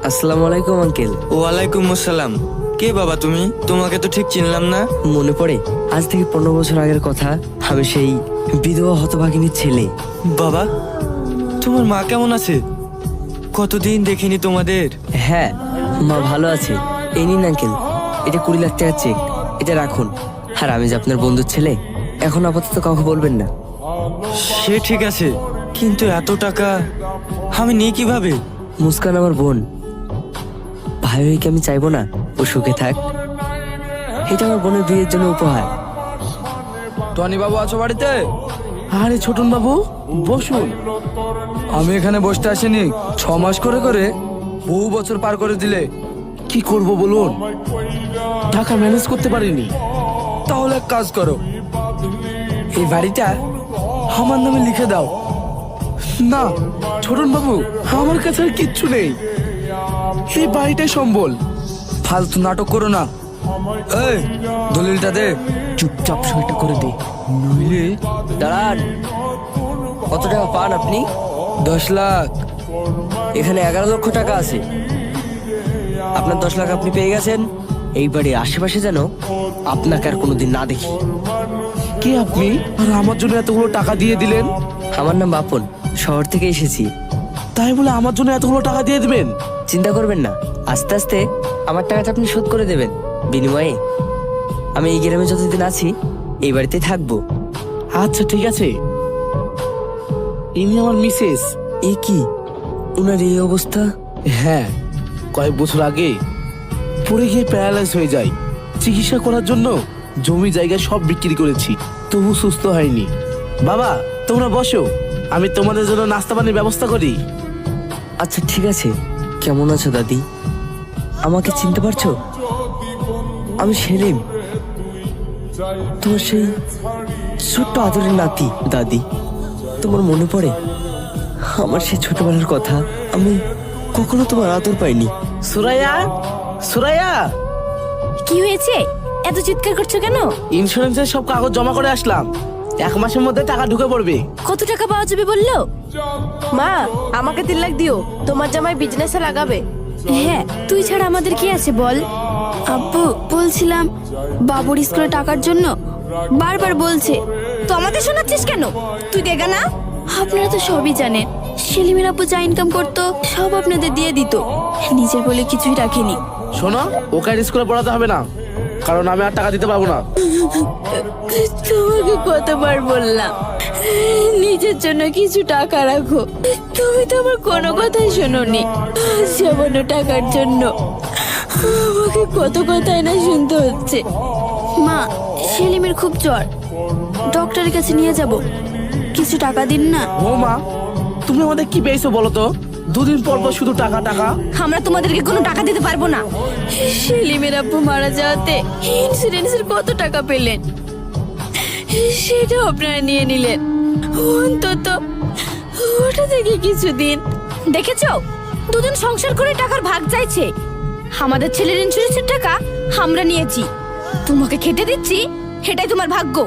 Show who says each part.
Speaker 1: আসসালামু আলাইকুম আঙ্কেল।
Speaker 2: ওয়ালাইকুম আসসালাম। কে বাবা তুমি? তোমাকে তো ঠিক চিনলাম না।
Speaker 1: মনে পড়ে আজ থেকে 15 বছর আগের কথা। আমি সেই বিধবা হতভাগিনীর ছেলে।
Speaker 2: বাবা, তোমার মা কেমন আছে? কতদিন দেখিনি তোমাদের।
Speaker 1: হ্যাঁ, মা ভালো আছে। এই নিন আঙ্কেল, এটা 20 লাখ টাকার চেক, এটা রাখুন। আর আমি যে আপনার বন্ধুর ছেলে, এখন আপাতত কাউকে বলবেন না।
Speaker 2: সে ঠিক আছে, কিন্তু এত টাকা আমি নিই কিভাবে?
Speaker 1: মুস্কান আমার বোন, ভাই হয়ে আমি চাইবো না ও সুখে থাক। এটা আমার বোনের বিয়ের জন্য উপহার।
Speaker 3: টনি বাবু আছো বাড়িতে? আরে ছোটন বাবু বসুন। আমি এখানে বসতে আসিনি, 6 মাস করে করে বহু বছর পার করে দিলে। কি করব বলুন, টাকা ম্যানেজ করতে পারিনি। তাহলে এক কাজ করো, এই বাড়িটা আমার নামে লিখে দাও। না ছোটন বাবু, আমার কাছে আর কিচ্ছু নেই, এই বাড়িটাই সম্বল। ফালতু নাটক করো না। এই দলিলটা দে। চুপচাপ সইটা করে দে, নইলে।
Speaker 1: দাঁড়ান, কত টাকা পান আপনি?
Speaker 3: 10 লাখ।
Speaker 1: এখানে 11 লক্ষ টাকা আছে। আপনার 10 লাখ আপনি পেয়ে গেছেন। এই বাড়ির আশেপাশে যেন আপনাকে আর কোনোদিন না দেখি।
Speaker 3: কে আপনি, আর আমার জন্য এতগুলো টাকা দিয়ে দিলেন?
Speaker 1: আমার নাম বাপন, শহর থেকে এসেছি।
Speaker 3: তাই বলে আমার জন্য এতগুলো টাকা দিয়ে দিবেন?
Speaker 1: চিন্তা করবেন না, আস্তে আস্তে আমার টাকাটা আপনি শোধ করে দেবেন। বিনিময়ে আমি এই গ্রামে যতদিন আছি এই বাড়িতেই থাকবো।
Speaker 3: আচ্ছা ঠিক আছে। ইনি আমার মিসেস।
Speaker 1: এ কি, ওনার এই অবস্থা?
Speaker 3: হ্যাঁ, কয়েক বছর আগে পড়ে গিয়ে প্যারালাইজ হয়ে যায়। চিকিৎসা করার জন্য জমি জায়গা সব বিক্রি করেছি, তবু সুস্থ হয়নি। বাবা তোমরা বসো, আমি তোমাদের জন্য নাস্তা পানির ব্যবস্থা করি।
Speaker 1: আচ্ছা ঠিক আছে। কেমন আছো দাদি? আমাকে চিনতে পারছো? আমি সেলিম, তোমার সেই ছোট্ট আদরের নাতি। দাদি, তোমার মনে পড়ে আমার সেই ছোটবেলার কথা? আমি কখনো তোমার আদর পাইনি।
Speaker 3: সুরাইয়া, সুরাইয়া,
Speaker 4: কি হয়েছে? এত চিৎকার করছো কেন?
Speaker 3: ইন্স্যুরেন্সের সব কাগজ জমা করে আসলাম, 1 মাসের মধ্যে টাকা ঢুকে পড়বে।
Speaker 4: কত টাকা পাওয়া যাবে বললো? মা, আমাকে 3 লাখ দিও, তোমার জামাই বিজনেসে লাগাবে। হ্যাঁ, তুই ছাড়া আমাদের কি আছে বল? আব্বু বলছিলাম বাবুর স্কুলে টাকার জন্য বারবার বলছে। তো আমাদের শোনাচ্ছিস কেন? তুই দেগা না? আপনারা তো সবই জানেন, সেলিমের আব্বু যা ইনকাম করতো সব আপনাদের দিয়ে দিত, নিজের বলে কিছুই রাখেনি।
Speaker 3: শোনো, ওকে আর স্কুলে পড়াতে হবে না, কারণ আমি আর টাকা দিতে পারবো না।
Speaker 4: তোমাকে কতবার বললাম নিজের জন্য কিছু টাকা রাখো, তুমি তো আমার কোনো কথাই শোনোনি। সামান্য টাকার জন্য আমাকে কত কথাই না শুনতে হচ্ছে। মা, সেলিমের খুব জ্বর, ডক্টরের কাছে নিয়ে যাব, কিছু টাকা দিন না।
Speaker 3: ও মা, তুমি আমাদের কি পেয়েছো বলো তো? 2 দিন পর পর শুধু টাকা টাকা।
Speaker 4: আমরা তোমাদেরকে কোনো টাকা দিতে পারবো না। সেলিমের আব্বু মারা যাওয়াতে ইন্স্যুরেন্সের কত টাকা পেলেন, সেটাও আপনারা নিয়ে নিলেন। অন্তত ওটা থেকে কিছু দিন। দেখেছো, দুদিন সংসার করে টাকার ভাগ চাইছে। আমাদের ছেলের ইন্স্যুরেন্সের টাকা আমরা নিয়েছি, তোমাকে খেতে দিচ্ছি, এটাই তোমার ভাগ্য।